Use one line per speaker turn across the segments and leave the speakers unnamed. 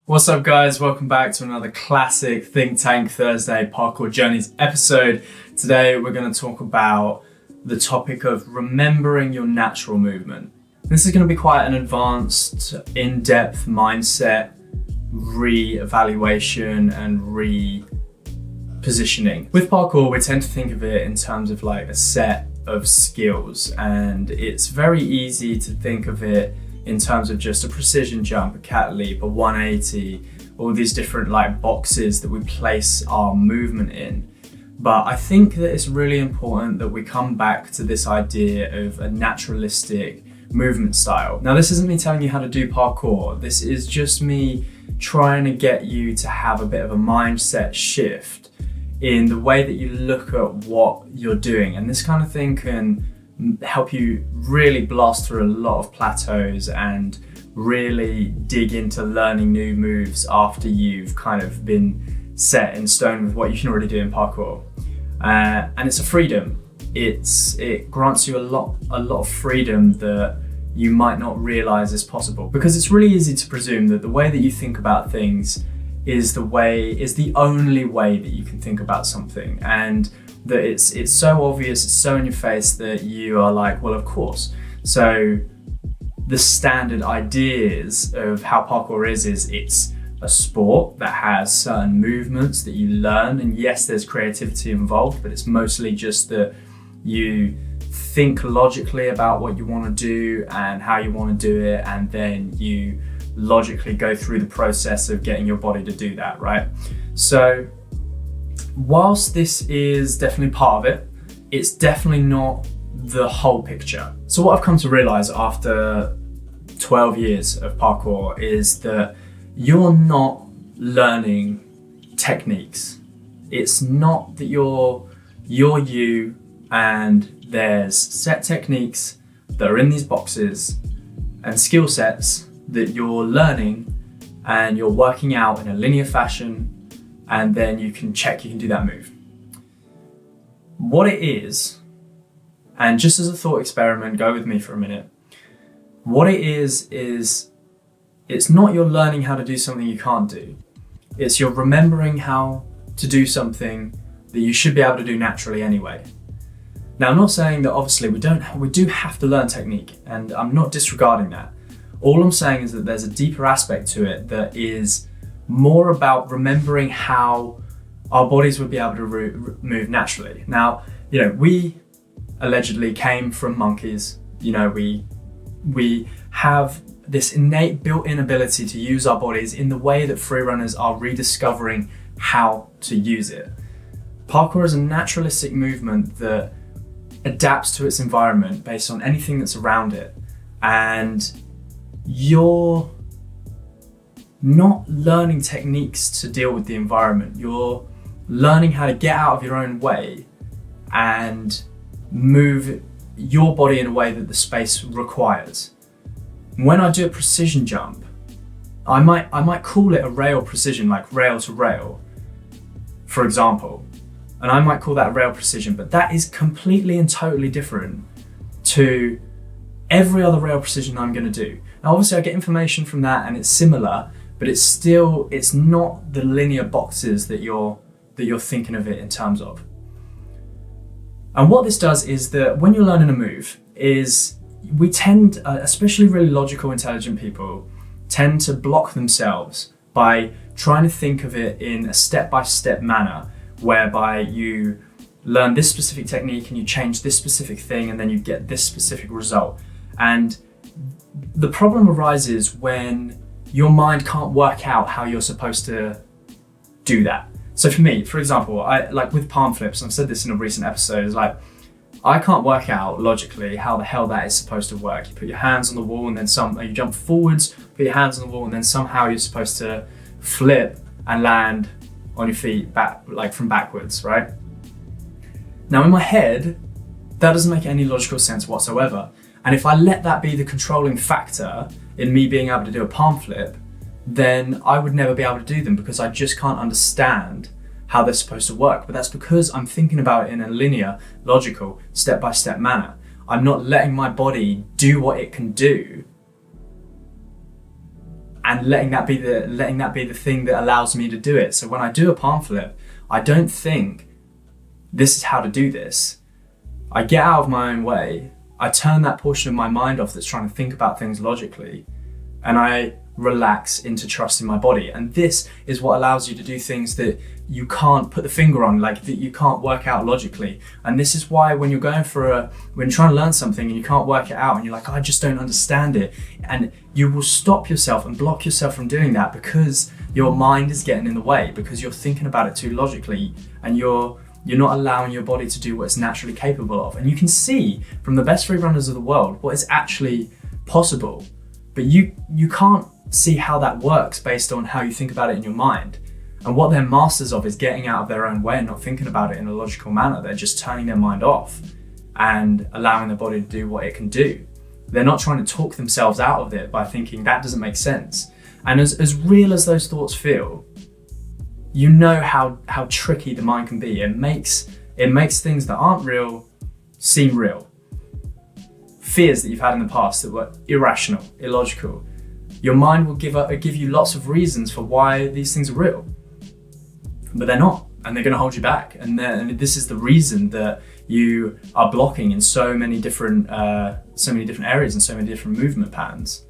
What's up, guys? Welcome back to another classic Think Tank Thursday Parkour Journeys episode. Today we're going to talk about the topic of remembering your natural movement. This is going to be quite an advanced, in-depth mindset re-evaluation and re-positioning. With parkour, we tend to think of it in terms of like a set of skills, and it's very easy to think of it in terms of just a precision jump, a cat leap, a 180, all these different like boxes that we place our movement in. But I think that it's really important that we come back to this idea of a naturalistic movement style. Now, this isn't me telling you how to do parkour. This is just me trying to get you to have a bit of a mindset shift in the way that you look at what you're doing. And this kind of thing can help you really blast through a lot of plateaus and really dig into learning new moves after you've kind of been set in stone with what you can already do in parkour. And it's a freedom. It grants you a lot of freedom that you might not realize is possible, because it's really easy to presume that the way that you think about things is the only way that you can think about something, and that it's so obvious, it's so in your face that you are like, well, of course. So the standard ideas of how parkour is it's a sport that has certain movements that you learn, and yes, there's creativity involved, but it's mostly just that you think logically about what you want to do and how you want to do it, and then you logically go through the process of getting your body to do that, right? So whilst this is definitely part of it, it's definitely not the whole picture. So what I've come to realize after 12 years of parkour is that you're not learning techniques. It's not that you're you and there's set techniques that are in these boxes and skill sets that you're learning and you're working out in a linear fashion, and then you can check you can do that move. What it is, and just as a thought experiment, go with me for a minute. What it is it's not you're learning how to do something you can't do. It's you're remembering how to do something that you should be able to do naturally anyway. Now, I'm not saying that obviously we do have to learn technique, and I'm not disregarding that. All I'm saying is that there's a deeper aspect to it that is more about remembering how our bodies would be able to move naturally. Now, we allegedly came from monkeys. We have this innate built-in ability to use our bodies in the way that freerunners are rediscovering how to use it. Parkour is a naturalistic movement that adapts to its environment based on anything that's around it, and you're not learning techniques to deal with the environment. You're learning how to get out of your own way and move your body in a way that the space requires. When I do a precision jump, I might call it a rail precision, like rail to rail, for example, and I might call that rail precision, but that is completely and totally different to every other rail precision I'm going to do. Now, obviously I get information from that and it's similar, but it's not the linear boxes that you're thinking of it in terms of. And what this does is that when you're learning a move, is we tend, especially really logical, intelligent people, tend to block themselves by trying to think of it in a step-by-step manner, whereby you learn this specific technique and you change this specific thing and then you get this specific result. And the problem arises when your mind can't work out how you're supposed to do that. So for me, for example, I like with palm flips, and I've said this in a recent episode, is like, I can't work out logically how the hell that is supposed to work. You put your hands on the wall and then you jump forwards, put your hands on the wall, and then somehow you're supposed to flip and land on your feet back, like from backwards, right? Now in my head, that doesn't make any logical sense whatsoever. And if I let that be the controlling factor in me being able to do a palm flip, then I would never be able to do them, because I just can't understand how they're supposed to work. But that's because I'm thinking about it in a linear, logical, step-by-step manner. I'm not letting my body do what it can do and letting that be the thing that allows me to do it. So when I do a palm flip, I don't think this is how to do this. I get out of my own way. I turn that portion of my mind off that's trying to think about things logically, and I relax into trusting my body. And this is what allows you to do things that you can't put the finger on, like that you can't work out logically. And this is why when you're when you're trying to learn something and you can't work it out and you're like, oh, I just don't understand it, and you will stop yourself and block yourself from doing that because your mind is getting in the way, because you're thinking about it too logically, and you're not allowing your body to do what it's naturally capable of. And you can see from the best free runners of the world what is actually possible, but you can't see how that works based on how you think about it in your mind. And what they're masters of is getting out of their own way and not thinking about it in a logical manner. They're just turning their mind off and allowing their body to do what it can do. They're not trying to talk themselves out of it by thinking that doesn't make sense. And as real as those thoughts feel, you know how tricky the mind can be. It makes things that aren't real seem real. Fears that you've had in the past that were irrational, illogical, your mind will give you lots of reasons for why these things are real, but they're not, and they're going to hold you back. And this is the reason that you are blocking in so many different areas and so many different movement patterns,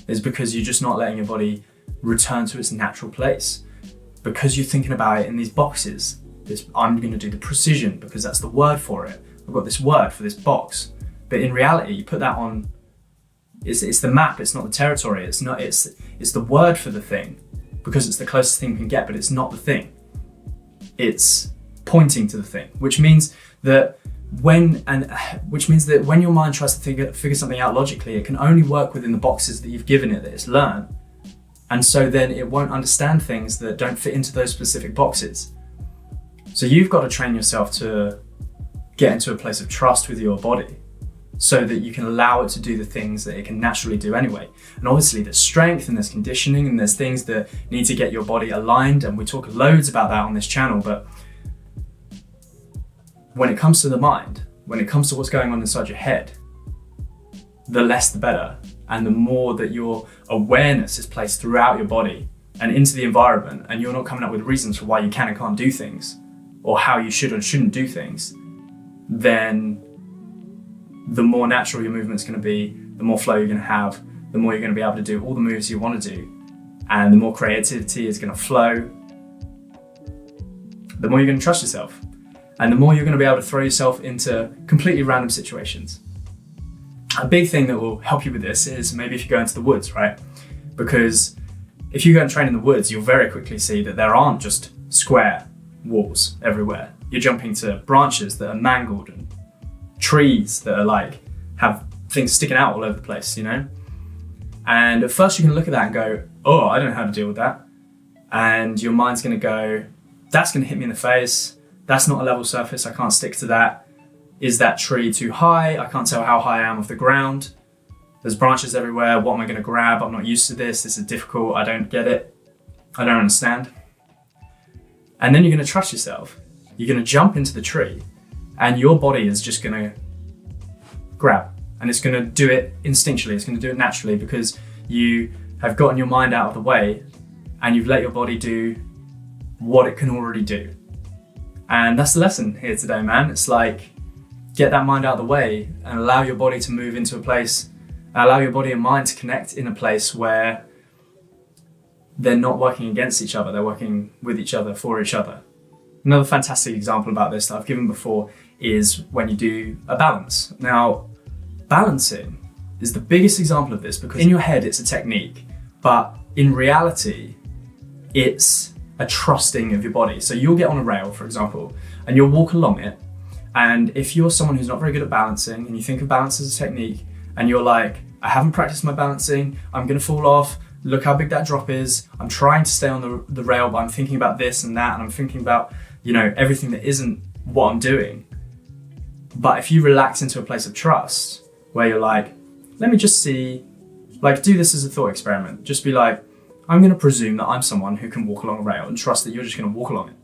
is because you're just not letting your body return to its natural place, because you're thinking about it in these boxes. I'm going to do the precision because that's the word for it. I've got this word for this box, but in reality, you put that on. It's the map, it's not the territory, it's the word for the thing, because it's the closest thing you can get, but it's not the thing. It's pointing to the thing, which means that when your mind tries to figure something out logically, it can only work within the boxes that you've given it, that it's learned. And so then it won't understand things that don't fit into those specific boxes. So you've got to train yourself to get into a place of trust with your body, so that you can allow it to do the things that it can naturally do anyway. And obviously there's strength and there's conditioning and there's things that need to get your body aligned, and we talk loads about that on this channel. But when it comes to the mind, when it comes to what's going on inside your head, the less the better. And the more that your awareness is placed throughout your body and into the environment, and you're not coming up with reasons for why you can and can't do things, or how you should or shouldn't do things, then the more natural your movement's going to be, the more flow you're going to have, the more you're going to be able to do all the moves you want to do, and the more creativity is going to flow, the more you're going to trust yourself, and the more you're going to be able to throw yourself into completely random situations. A big thing that will help you with this is maybe if you go into the woods, right? Because if you go and train in the woods, you'll very quickly see that there aren't just square walls everywhere. You're jumping to branches that are mangled and trees that are have things sticking out all over the place, you know? And at first you can look at that and go, oh, I don't know how to deal with that. And your mind's gonna go, that's gonna hit me in the face. That's not a level surface, I can't stick to that. Is that tree too high? I can't tell how high I am off the ground. There's branches everywhere, what am I gonna grab? I'm not used to this is difficult, I don't get it. I don't understand. And then you're gonna trust yourself. You're gonna jump into the tree, and your body is just gonna grab, and it's gonna do it instinctually, it's gonna do it naturally, because you have gotten your mind out of the way and you've let your body do what it can already do. And that's the lesson here today, man. It's like, get that mind out of the way and allow your body to move into a place, allow your body and mind to connect in a place where they're not working against each other, they're working with each other, for each other. Another fantastic example about this that I've given before is when you do a balance. Now, balancing is the biggest example of this, because in your head it's a technique, but in reality, it's a trusting of your body. So you'll get on a rail, for example, and you'll walk along it. And if you're someone who's not very good at balancing and you think of balance as a technique, and you're like, I haven't practiced my balancing, I'm gonna fall off, look how big that drop is, I'm trying to stay on the rail, but I'm thinking about this and that, and I'm thinking about, you know, everything that isn't what I'm doing. But if you relax into a place of trust, where you're like, let me just see, like, do this as a thought experiment. Just be like, I'm gonna presume that I'm someone who can walk along a rail, and trust that you're just gonna walk along it.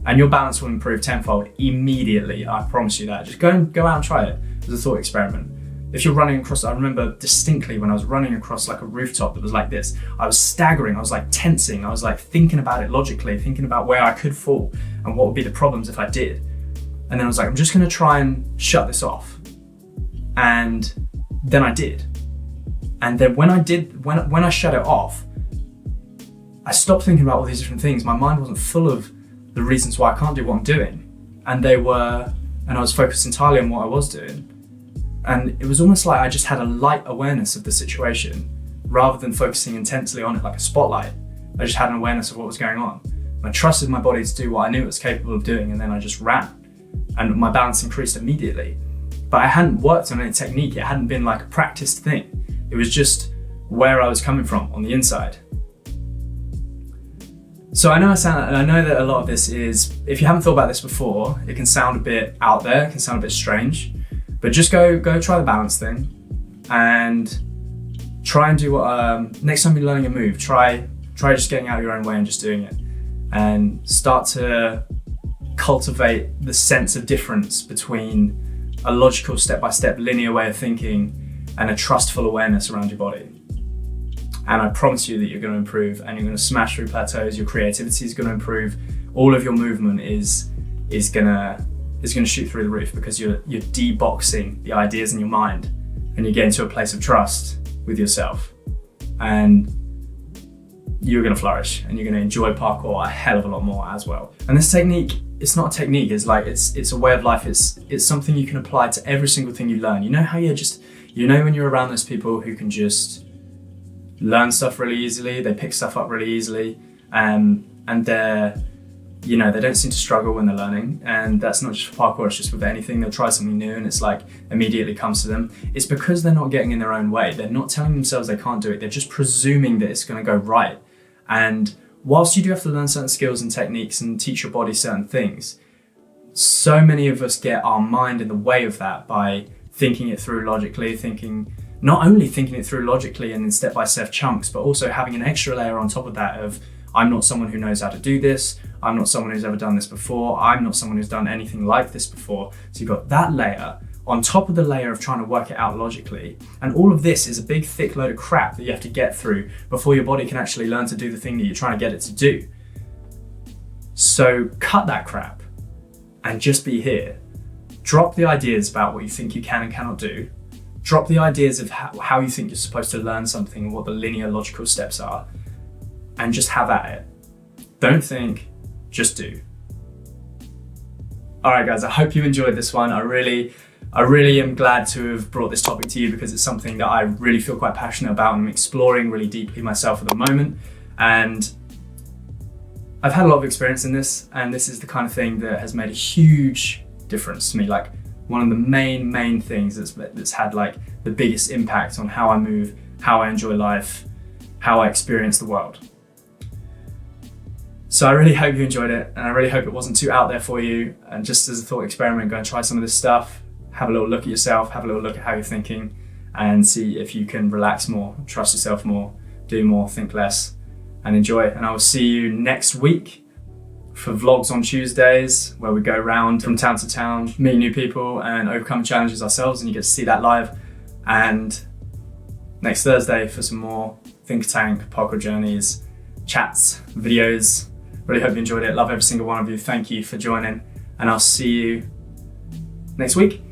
And your balance will improve tenfold immediately, I promise you that. Just go out and try it as a thought experiment. if you're running across, I remember distinctly when I was running across like a rooftop that was like this, I was staggering, I was like tensing, I was like thinking about it logically, thinking about where I could fall and what would be the problems if I did. And then I was like, I'm just gonna try and shut this off. And then I did. And then when I shut it off, I stopped thinking about all these different things. My mind wasn't full of the reasons why I can't do what I'm doing. And I was focused entirely on what I was doing. And it was almost like I just had a light awareness of the situation rather than focusing intensely on it like a spotlight. I just had an awareness of what was going on. I trusted my body to do what I knew it was capable of doing, and then I just ran. And my balance increased immediately. But I hadn't worked on any technique. It hadn't been like a practiced thing. It was just where I was coming from on the inside. So I know that a lot of this is, if you haven't thought about this before, it can sound a bit out there, it can sound a bit strange, but just go try the balance thing and try and do what, next time you're learning a move, try just getting out of your own way and just doing it, and start to cultivate the sense of difference between a logical step-by-step linear way of thinking and a trustful awareness around your body. And I promise you that you're going to improve, and you're going to smash through plateaus. Your creativity is going to improve. All of your movement is going to shoot through the roof, because you're de-boxing the ideas in your mind, and you're getting to a place of trust with yourself, and you're going to flourish, and you're going to enjoy parkour a hell of a lot more as well. And this technique, it's not a technique. It's like it's a way of life. It's something you can apply to every single thing you learn. You know how when you're around those people who can just learn stuff really easily, they pick stuff up really easily, and they don't seem to struggle when they're learning. And that's not just for parkour, it's just with anything. They'll try something new and it's like immediately comes to them. It's because they're not getting in their own way. They're not telling themselves they can't do it. They're just presuming that it's going to go right. And whilst you do have to learn certain skills and techniques and teach your body certain things, so many of us get our mind in the way of that by thinking it through logically, not only thinking it through logically and in step-by-step chunks, but also having an extra layer on top of that of, I'm not someone who knows how to do this, I'm not someone who's ever done this before, I'm not someone who's done anything like this before. So you've got that layer on top of the layer of trying to work it out logically. And all of this is a big thick load of crap that you have to get through before your body can actually learn to do the thing that you're trying to get it to do. So cut that crap and just be here. Drop the ideas about what you think you can and cannot do. Drop the ideas of how you think you're supposed to learn something and what the linear logical steps are, and just have at it. Don't think, just do. All right, guys, I hope you enjoyed this one. I really am glad to have brought this topic to you, because it's something that I really feel quite passionate about and I'm exploring really deeply myself at the moment. And I've had a lot of experience in this, and this is the kind of thing that has made a huge difference to me. Like, one of the main things that's had like the biggest impact on how I move, how I enjoy life, how I experience the world. So I really hope you enjoyed it, and I really hope it wasn't too out there for you. And just as a thought experiment, go and try some of this stuff, have a little look at yourself, have a little look at how you're thinking, and see if you can relax more, trust yourself more, do more, think less, and enjoy. And I will see you next week for vlogs on Tuesdays, where we go around from town to town, meet new people and overcome challenges ourselves, and you get to see that live. And next Thursday for some more Think Tank, parkour journeys, chats, videos. Really hope you enjoyed it. Love every single one of you. Thank you for joining, and I'll see you next week.